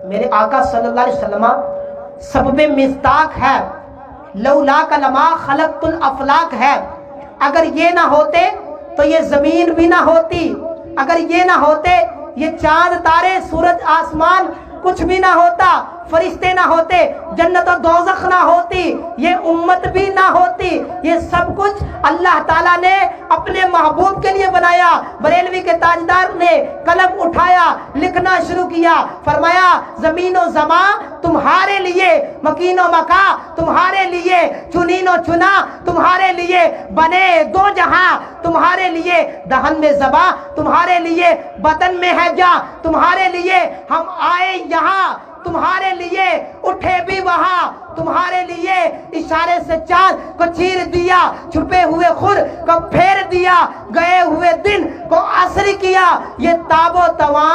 मेरे आका सल्लल्लाहु अलैहि वसल्लम सबबे मिस्ताक है, लौला का लमा खलक़तुल अफलाक है। अगर ये ना होते तो ये जमीन भी ना होती, अगर ये ना होते ये चांद तारे सूरज आसमान कुछ भी ना होता, फरिश्ते ना होते, जन्नत और दोज़ख ना होती, ये उम्मत भी ना होती। ये सब कुछ अल्लाह ताला ने अपने महबूब के लिए बनाया। बरेलवी के ताजदार ने कलम उठाया, लिखना शुरू किया, फरमाया ज़मीनो ज़मा तुम्हारे लिए, मकीनो मका तुम्हारे लिए, चुनीनो चुना तुम्हारे लिए, बने दो जहां तुम्हारे लिए, दहन में ज़बा तुम्हारे लिए, बदन में है जा तुम्हारे लिए, हम आए यहाँ तुम्हारे लिए, उठे भी वहां तुम्हारे लिए, इशारे से चांद को चीर दिया, छुपे हुए खुद को फेर दिया, गए हुए दिन को असर किया, ये ताबो तवा